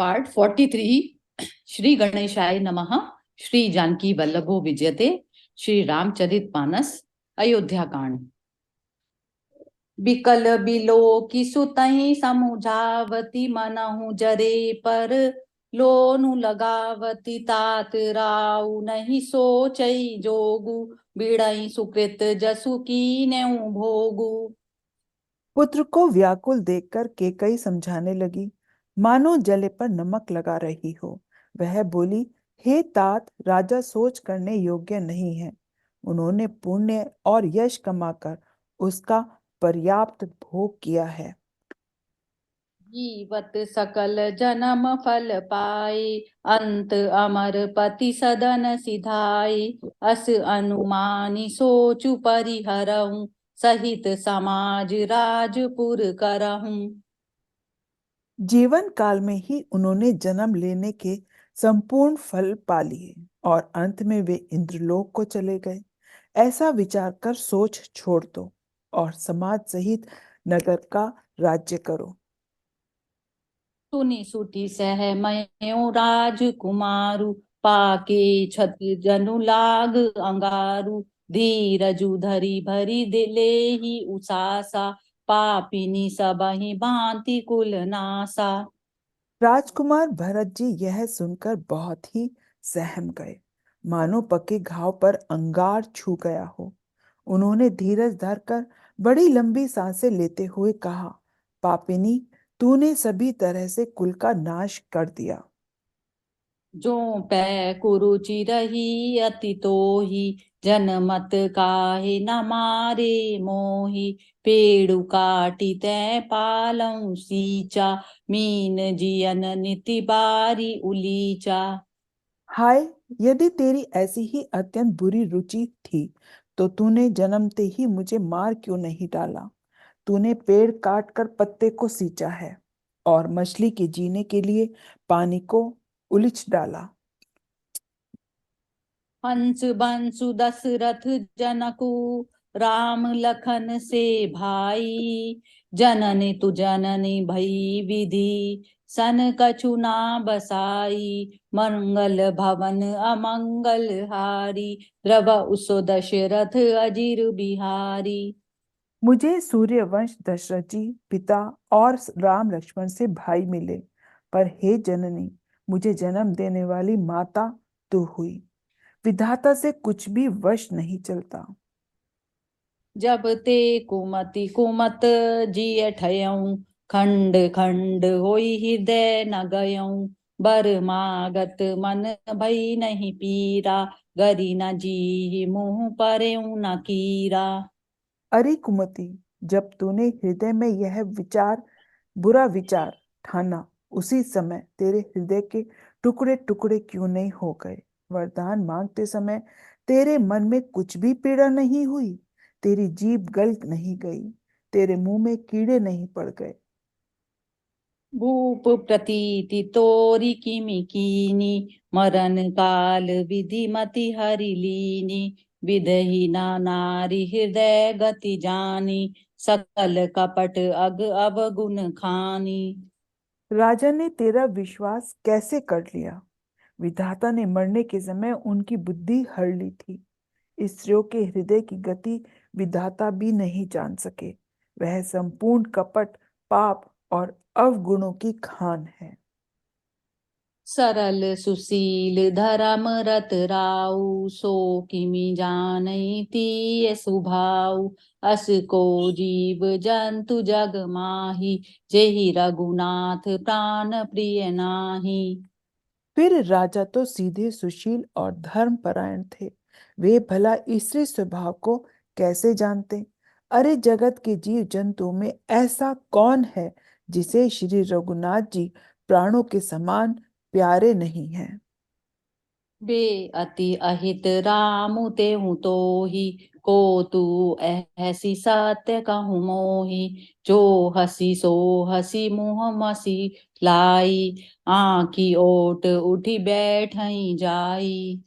Part 43। Shri गणेशाय नमः। श्री जानकी वल्लभो विजयते। श्री रामचरित मानस। अयोध्या कांड। बिकल बिलो की सुतहि समुझावती मनहु जरे पर लोनु लगावती तात राउ नहीं सोचई जोगु बिड़ई सुकृत जसु कीनेउ भोगु। पुत्र को व्याकुल देखकर केकई समझाने लगी, मानो जले पर नमक लगा रही हो। वह बोली, हे तात, राजा सोच करने योग्य नहीं है। उन्होंने पुण्य और यश कमाकर उसका पर्याप्त भोग किया है। जीवत सकल जन्म फल पाए, अंत अमर पति सदन सिधाए। अस अनुमानी सोचु परिहरहूं, सहित समाज राजपुर करहूं। जीवन काल में ही उन्होंने जन्म लेने के संपूर्ण फल पा लिए और अंत में वे इंद्रलोक को चले गए। ऐसा विचार कर सोच छोड़ दो और समाज सहित नगर का राज्य करो। सुनी सुटी सहमयो राजकुमारु, पाके छत जनु लाग अंगारु। धीरजु धरि भरी दिले ही उसासा, पापिनी सबहि भांति कुल नासा। राजकुमार भरत जी यह सुनकर बहुत ही सहम गए, मानो पके घाव पर अंगार छू गया हो। उन्होंने धीरज धरकर बड़ी लंबी सांसें लेते हुए कहा, पापिनी, तूने सभी तरह से कुल का नाश कर दिया। जो पै कुरुचि रही अति तोही, जनमत काहे न मारे मोही। पेड़ु काटी तै पालऊ सींचा, मीन जियन निति बारी उलीचा। हाय, यदि तेरी ऐसी ही अत्यंत बुरी रुचि थी तो तूने जन्मते ही मुझे मार क्यों नहीं डाला। तूने पेड़ काट कर पत्ते को सींचा है और मछली के जीने के लिए पानी को उलिच डाला। हंस बंसु दशरथ जनकु, राम लखन से भाई। जननी तु जननी भई विधि, सन कछु ना बसाई। मंगल भवन अमंगल हारी, द्रव उसो दशरथ अजीर बिहारी। मुझे सूर्यवंश दशरथ जी पिता और राम लक्ष्मण से भाई मिले, पर हे जननी, मुझे जन्म देने वाली माता तू हुई। विधाता से कुछ भी वश नहीं चलता। जब ते कुमति कुमत जिय ठयऊं, खंड खंड होई हृदय न गयऊं। बर मागत मन भई नहीं पीरा, गरी न जी मुँह परेऊ न कीरा। अरे कुमति, जब तूने हृदय में यह बुरा विचार ठाना, उसी समय तेरे हृदय के टुकड़े टुकड़े क्यों नहीं हो गए। वरदान मांगते समय तेरे मन में कुछ भी पीड़ा नहीं हुई, तेरी जीभ गल नहीं गई, तेरे मुंह में कीड़े नहीं पड़ गए। भूप प्रतीति तोरी किमि कीनी, मरण काल विधि मति हरि लीनी। विधहीना नारी हृदय गति जानी, सकल कपट अग अवगुण खानी। राजा ने तेरा विश्वास कैसे कर लिया। विधाता ने मरने के समय उनकी बुद्धि हर ली थी। स्त्रियों के हृदय की गति विधाता भी नहीं जान सके। वह संपूर्ण कपट, पाप और अवगुणों की खान है। सरल सुशील धर्म रत राउ, सो किमि जानई तीय सुभाउ। अस को जीव जंतु जग माही, जेहि रघुनाथ प्राण प्रिय नाही। फिर राजा तो सीधे सुशील और धर्मपरायण थे, वे भला स्त्री स्वभाव को कैसे जानते। अरे जगत के जीव जंतुओं में ऐसा कौन है जिसे श्री रघुनाथ जी प्राणों के समान प्यारे नहीं हैं। बे अति अहित रामु तेहु तोहि, को तू ऐसी सत्य कहूँ मोहि। जो हसी सो हसी मुँह मसी लाई, आँखी ओट उठी बैठई जाई।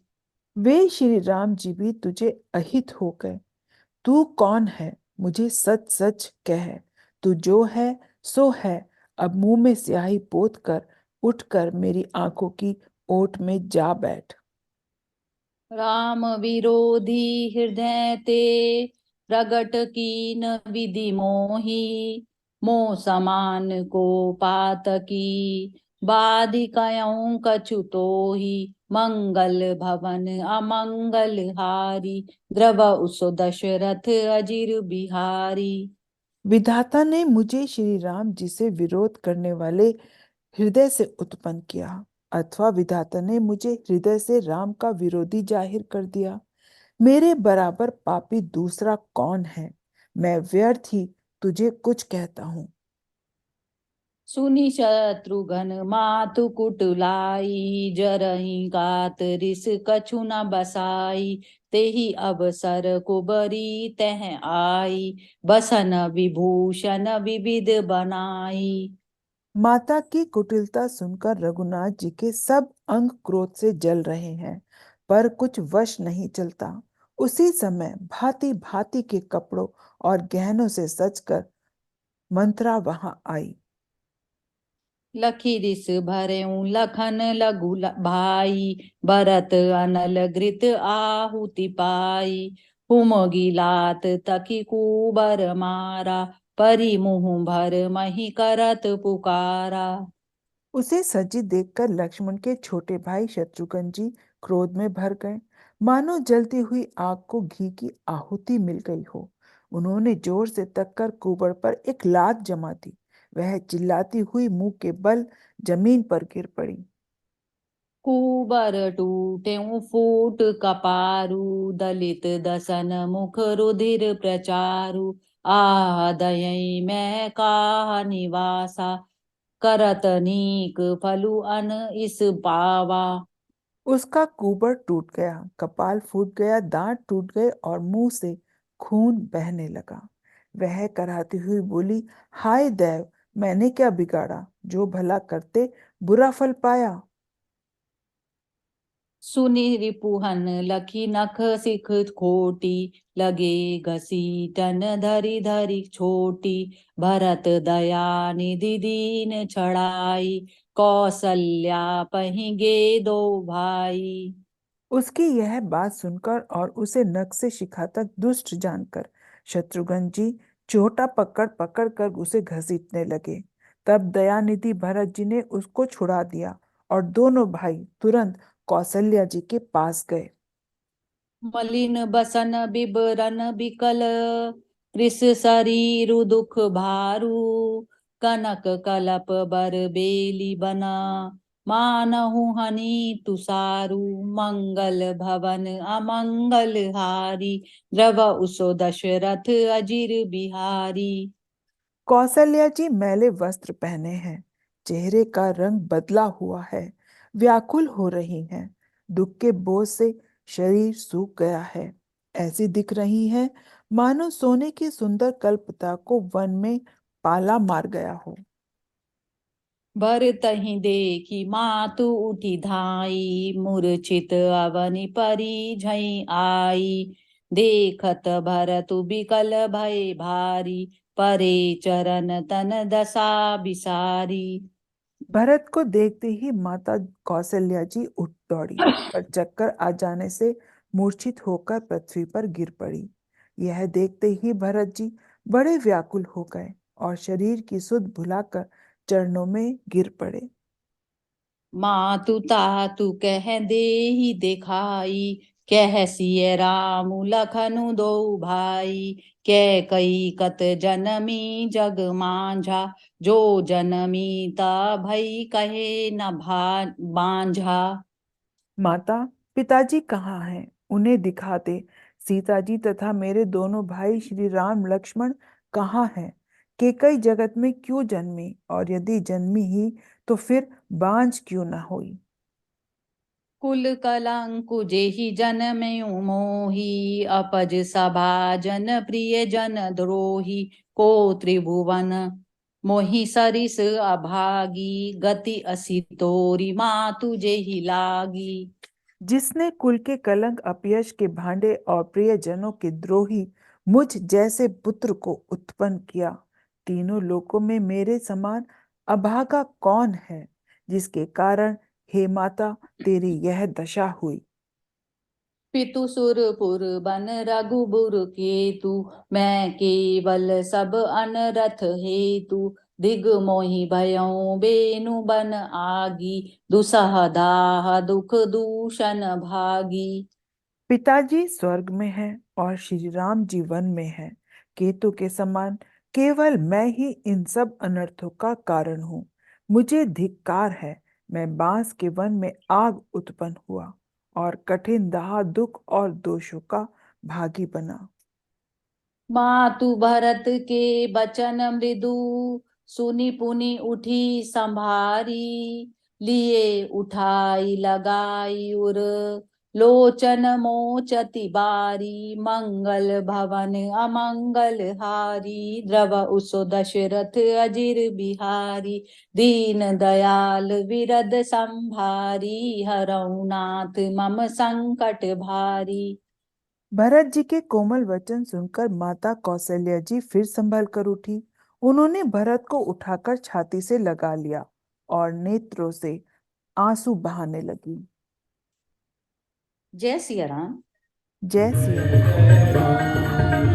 वे श्री राम जी भी तुझे अहित हो गए। तू कौन है, मुझे सच सच कह। तू जो है सो है। अब मुंह में स्याही पोत कर उठकर मेरी आंखों की ओट में जा बैठ। राम विरोधी हृदय ते प्रगट कीन विधि मोही, मोह समान को पातकी बाधिकयऊं कछु तोहि, मंगल भवन अमंगल हारी, द्रव उसो दशरथ अजिर बिहारी। विधाता ने मुझे श्री राम जी से विरोध करने वाले हृदय से उत्पन्न किया, अथवा विधाता ने मुझे हृदय से राम का विरोधी जाहिर कर दिया। मेरे बराबर पापी दूसरा कौन है? मैं व्यर्थ ही तुझे कुछ कहता हूँ। सुनि शत्रुघ्न मातु कुटिलाई, जरहि गात रिस कछु न बसाई, तेहि अवसर कुबरी तह आई, बसन विभूषण विविध बनाई। माता की कुटिलता सुनकर रघुनाथ जी के सब अंग क्रोध से जल रहे हैं, पर कुछ वश नहीं चलता। उसी समय भांति भांति के कपड़ों और गहनों से सजकर मंत्रा वहां आई। लखी रिस भरेऊ लखन लघु भाई, भरत अनल घृत आहुति पाई, हुमगी लात तकी कुबर मारा, परि मुँह भर मही करत पुकारा। उसे सजी देखकर लक्ष्मण के छोटे भाई शत्रुघ्न जी क्रोध में भर गए, मानो जलती हुई आग को घी की आहुति मिल गई हो। उन्होंने जोर से तककर कुबड़ पर एक लात जमा दी। वह चिल्लाती हुई मुंह के बल जमीन पर गिर पड़ी। कुबर टूटे फूट कपारु, दलित दसन मुख रुधिर प्रचारु, आह दयई मैं काह निवासा, करत नीक फलु अन इस पावा। उसका कुबड़ टूट गया, कपाल फूट गया, दांत टूट गए और मुंह से खून बहने लगा। वह कराहती हुई बोली, हाय देव, मैंने क्या बिगाड़ा जो भला करते बुरा फल पाया। सुनि रिपुहन लखी नख सिख खोटी, लगे घसीटन धरि धरि छोटी, भरत दया निधि दीन छड़ाई, कौसल्या पहिगे दो भाई। उसकी यह बात सुनकर और उसे नख से शिखा तक दुष्ट जानकर शत्रुघ्न जी चोटा पकड़ पकड़ कर उसे घसीटने लगे। तब दयानिधि भरत जी ने उसको छुड़ा दिया और दोनों भाई तुरंत कौशल्या जी के पास गए। मलिन बसन बिबरन बिकल, कृस शरीरु दुख भारू, कनक कलप बर बेली बना, मानहु हनि तुसारू, मंगल भवन अमंगल हारी, द्रव उसो दशरथ अजिर बिहारी। कौशल्या जी मैले वस्त्र पहने हैं, चेहरे का रंग बदला हुआ है, व्याकुल हो रही हैं, दुख के बोझ से शरीर सूख गया है। ऐसी दिख रही हैं मानो सोने की सुंदर कल्पता को वन में पाला मार गया हो। भर तहि देखी मातु उठी धाई, मूर्छित अवनि परी झई आई, देखत भरतु बिकल भय भारी, परे चरण तन दशा बिसारी। भरत को देखते ही माता कौशल्या जी उठ दौड़ी, पर चक्कर आ जाने से मूर्छित होकर पृथ्वी पर गिर पड़ी। यह देखते ही भरत जी बड़े व्याकुल हो गए और शरीर की सुध भुलाकर चरणों में गिर पड़े। मातु तातु कह देहि दिखाई, कह सिय राम लखनु दो भाई, कह कई कत जनमी जग मांझा, जो जनमी ता भई कहे न बांझा। माता, पिताजी कहाँ हैं? उन्हें दिखा दे। सीता जी तथा मेरे दोनों भाई श्री राम लक्ष्मण कहाँ हैं? केकई जगत में क्यों जन्मी, और यदि जन्मी ही तो फिर बांझ क्यों न हुई? कुल कलंकु जेहि जनमयु मोहि, अपज सभा जन प्रिय जन द्रोही, को त्रिभुवन मोहि सरिस अभागी, गति असी तोरी मातु जेहि लागी। जिसने कुल के कलंक अपयश के भांडे और प्रियजनों के द्रोही मुझ जैसे पुत्र को उत्पन्न किया, तीनों लोकों में मेरे समान अभागा कौन है? जिसके कारण हे माता तेरी यह दशा हुई। पितु सुरपुर बन रघुबुर केतु, मैं केवल सब अनरथ हेतु, दिग मोहि भयउ बेनु बन आगी, दुसह दाह दुख दूषण भागी। पिताजी स्वर्ग में है और श्री राम जी वन में है। केतु के समान केवल मैं ही इन सब अनर्थों का कारण हूँ। मुझे धिक्कार है। मैं बांस के वन में आग उत्पन्न हुआ और कठिन दाह दुख और दोषों का भागी बना। मातु भरत के बचन मृदु, सुनि पुनि उठी संभारी, लिए उठाई लगाई उर, लोचन मोचति बारी, मंगल भवन अमंगल हारी, द्रव उसो दशरथ अजिर बिहारी, दीन दयाल विरद संभारी, हरऊ नाथ मम संकट भारी। भरत जी के कोमल वचन सुनकर माता कौशल्या जी फिर संभल कर उठी। उन्होंने भरत को उठाकर छाती से लगा लिया और नेत्रों से आंसू बहाने लगी। जय सिया राम। जय सिया राम।